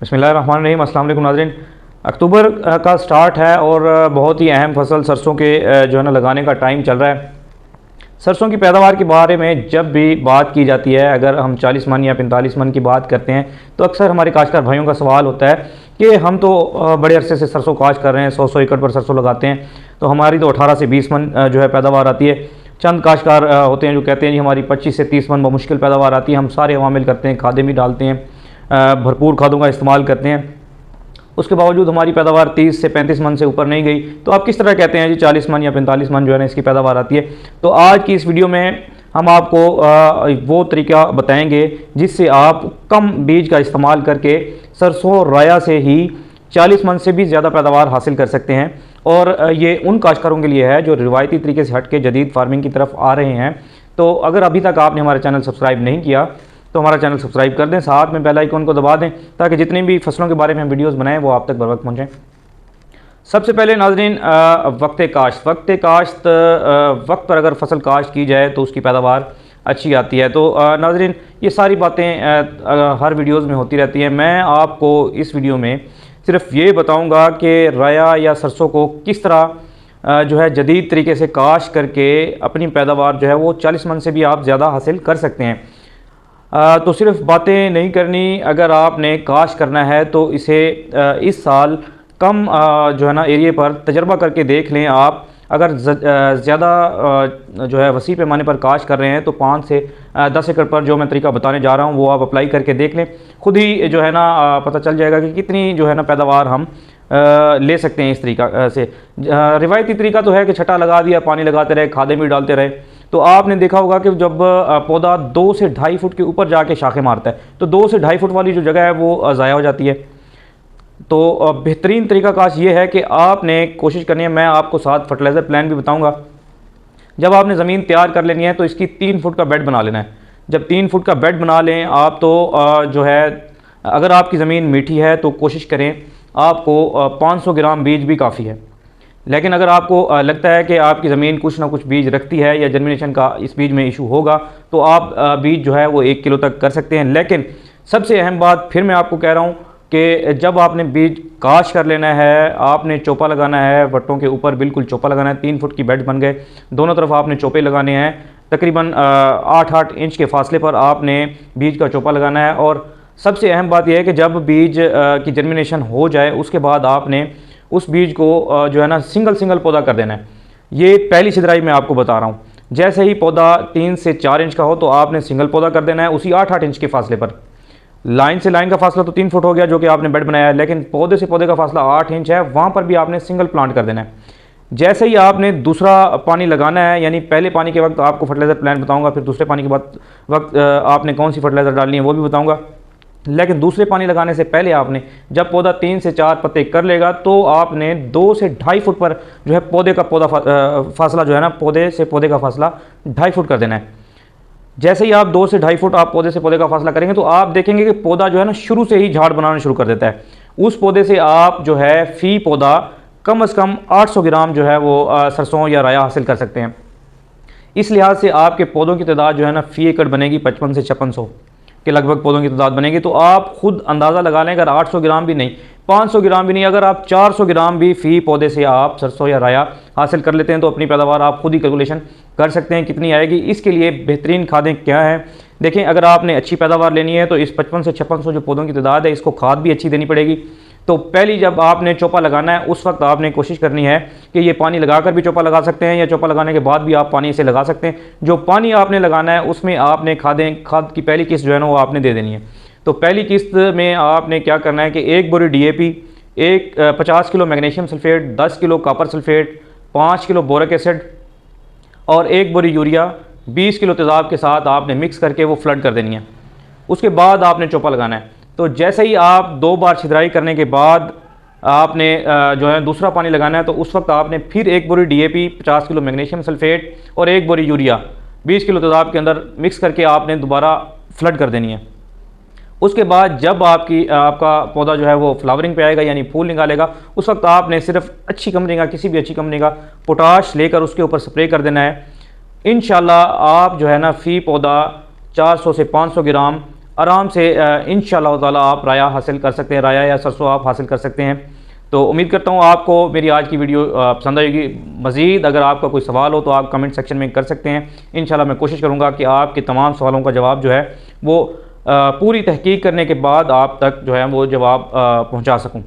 बिस्मिल्लाहिर्रहमानिर्रहीम। अस्सलाम वालेकुम नाज़रीन। अक्टूबर का स्टार्ट है और बहुत ही अहम फसल सरसों के जो है ना लगाने का टाइम चल रहा है। सरसों की पैदावार के बारे में जब भी बात की जाती है, अगर हम 40 मन या 45 मन की बात करते हैं तो अक्सर हमारे काश्तकार भाइयों का सवाल होता है कि हम तो बड़े अरसे से सरसों काश्त कर रहे हैं, 100 एकड़ पर सरसों लगाते हैं, तो हमारी तो 18 से 20 मन जो है पैदावार आती है। चंद काश्तकार होते हैं जो कहते हैं जी हमारी 25 से 30 मन मुश्किल पैदावार आती है। हम सारे अवामिल करते हैं, खादें भी डालते हैं, भरपूर खादों का इस्तेमाल करते हैं, उसके बावजूद हमारी पैदावार 30 से 35 मन से ऊपर नहीं गई। तो आप किस तरह कहते हैं जी 40 मन या 45 मन जो है ना इसकी पैदावार आती है। तो आज की इस वीडियो में हम आपको वो तरीका बताएंगे जिससे आप कम बीज का इस्तेमाल करके सरसों राया से ही 40 मन से भी ज़्यादा पैदावार हासिल कर सकते हैं। और ये उन काश्तकारों के लिए है जो रिवायती तरीके से हट के जदीद फार्मिंग की तरफ आ रहे हैं। तो अगर अभी तक आपने हमारा चैनल सब्सक्राइब नहीं किया तो हमारा चैनल सब्सक्राइब कर दें, साथ में बेल आइकन को दबा दें ताकि जितनी भी फसलों के बारे में हम वीडियोस बनाएं वो आप तक बर वक्त पहुँचें। सबसे पहले नाज़रीन वक्त काश्त वक्त पर अगर फसल काश्त की जाए तो उसकी पैदावार अच्छी आती है। तो नाज़रीन ये सारी बातें हर वीडियोज़ में होती रहती हैं। मैं आपको इस वीडियो में सिर्फ ये बताऊँगा कि राया या सरसों को किस तरह जो है जदीद तरीके से काश्त करके अपनी पैदावार जो है वो 40 मन से भी आप ज़्यादा हासिल कर सकते हैं। तो सिर्फ बातें नहीं करनी, अगर आपने काश्त करना है तो इसे इस साल कम जो है ना एरिया पर तजर्बा करके देख लें। आप अगर ज़्यादा जो है वसी पैमाने पर काश्त कर रहे हैं तो 5 से 10 एकड़ पर जो मैं तरीका बताने जा रहा हूं वो आप अप्लाई करके देख लें। खुद ही जो है ना पता चल जाएगा कि कितनी जो है ना पैदावार हम ले सकते हैं इस तरीका से। रिवायती तरीका तो है कि छटा लगा दिया, पानी लगाते रहे, खादें भी डालते रहे। तो आपने देखा होगा कि जब पौधा 2 से 2.5 फुट के ऊपर जाके शाखें मारता है तो 2 से 2.5 फुट वाली जो जगह है वो ज़ाया हो जाती है। तो बेहतरीन तरीका काश ये है कि आपने कोशिश करनी है, मैं आपको साथ फर्टिलाइज़र प्लान भी बताऊंगा। जब आपने ज़मीन तैयार कर लेनी है तो इसकी 3 फुट का बेड बना लेना है। जब 3 फुट का बेड बना लें आप तो जो है अगर आपकी ज़मीन मीठी है तो कोशिश करें आपको 500 ग्राम बीज भी काफ़ी है। लेकिन अगर आपको लगता है कि आपकी ज़मीन कुछ ना कुछ बीज रखती है या जर्मिनेशन का इस बीज में इशू होगा तो आप बीज जो है वो 1 किलो तक कर सकते हैं। लेकिन सबसे अहम बात फिर मैं आपको कह रहा हूँ कि जब आपने बीज काश्त कर लेना है, आपने चोपा लगाना है, वट्टों के ऊपर बिल्कुल चोपा लगाना है। 3 फुट की बेड बन गए, दोनों तरफ आपने चोपे लगाने हैं। तकरीबन 8-8 इंच के फासले पर आपने बीज का चोपा लगाना है। और सबसे अहम बात यह है कि जब बीज की जर्मिनेशन हो जाए उसके बाद आपने उस बीज को जो है ना सिंगल पौधा कर देना है। ये पहली छिदराई मैं आपको बता रहा हूँ। जैसे ही पौधा 3 से 4 इंच का हो तो आपने सिंगल पौधा कर देना है उसी 8-8 इंच के फासले पर। लाइन से लाइन का फासला तो 3 फुट हो गया जो कि आपने बेड बनाया है, लेकिन पौधे से पौधे का फासला 8 इंच है, वहाँ पर भी आपने सिंगल प्लांट कर देना है। जैसे ही आपने दूसरा पानी लगाना है, यानी पहले पानी के वक्त आपको फर्टिलाइज़र प्लान बताऊँगा, फिर दूसरे पानी के वक्त आपने कौन सी फर्टिलाइज़र डालनी है वो भी बताऊँगा। लेकिन दूसरे पानी लगाने से पहले आपने जब पौधा 3 से 4 पत्ते कर लेगा तो आपने 2 से 2.5 फुट पर जो है पौधे का फासला जो है ना पौधे से पौधे का फासला 2.5 फुट कर देना है। जैसे ही आप 2 से 2.5 फुट आप पौधे से पौधे का फासला करेंगे तो आप देखेंगे कि पौधा जो है ना शुरू से ही झाड़ बनाना शुरू कर देता है। उस पौधे से आप जो है फी पौधा कम से कम 800 ग्राम जो है वो सरसों या राया हासिल कर सकते हैं। इस लिहाज से आपके पौधों की तादाद जो है ना फी एकड़ बनेगी 55 से 5600 के लगभग पौधों की तादाद बनेगी। तो आप खुद अंदाज़ा लगा लें, अगर 800 ग्राम भी नहीं, 500 ग्राम भी नहीं, अगर आप 400 ग्राम भी फी पौधे से आप सरसों या राया हासिल कर लेते हैं तो अपनी पैदावार आप खुद ही कैलकुलेशन कर सकते हैं कितनी आएगी। इसके लिए बेहतरीन खादें क्या हैं देखें। अगर आपने अच्छी पैदावार लेनी है तो इस 55 से 5600 जो पौधों की तादाद है इसको खाद भी अच्छी देनी पड़ेगी। तो पहली जब आपने चोपा लगाना है उस वक्त आपने कोशिश करनी है कि ये पानी लगाकर भी चोपा लगा सकते हैं या चोपा लगाने के बाद भी आप पानी इसे लगा सकते हैं। जो पानी आपने लगाना है उसमें आपने खाद की पहली किस्त जो है ना वो आपने दे देनी है। तो पहली किस्त में आपने क्या करना है कि 1 बोरी DAP, 50 kilo magnesium sulphate, 10 kilo copper sulphate, 5 kilo boric acid और 1 बोरी यूरिया 20 किलो तेज़ाब के साथ आपने मिक्स करके वो फ्लड कर देनी है। उसके बाद आपने चोपा लगाना है। तो जैसे ही आप 2 बार छिदराई करने के बाद आपने जो है दूसरा पानी लगाना है तो उस वक्त आपने फिर 1 बोरी DAP, 50 किलो मैग्नीशियम सल्फेट और 1 बोरी यूरिया 20 किलो तेज़ाब के अंदर मिक्स करके आपने दोबारा फ्लड कर देनी है। उसके बाद जब आपका पौधा जो है वो फ्लावरिंग पे आएगा यानी फूल निकालेगा उस वक्त आपने सिर्फ अच्छी कंपनी का, किसी भी अच्छी कंपनी का पोटाश लेकर उसके ऊपर स्प्रे कर देना है। इंशाल्लाह आप जो है ना फी पौधा 400 से 500 ग्राम आराम से इंशाअल्लाह ताला आप राया हासिल कर सकते हैं, राया या सरसों आप हासिल कर सकते हैं। तो उम्मीद करता हूँ आपको मेरी आज की वीडियो पसंद आएगी। मज़ीद अगर आपका कोई सवाल हो तो आप कमेंट सेक्शन में कर सकते हैं। इंशाल्लाह मैं कोशिश करूँगा कि आपके तमाम सवालों का जवाब जो है वो पूरी तहकीक करने के बाद आप तक जो है वो जवाब पहुँचा सकूँ।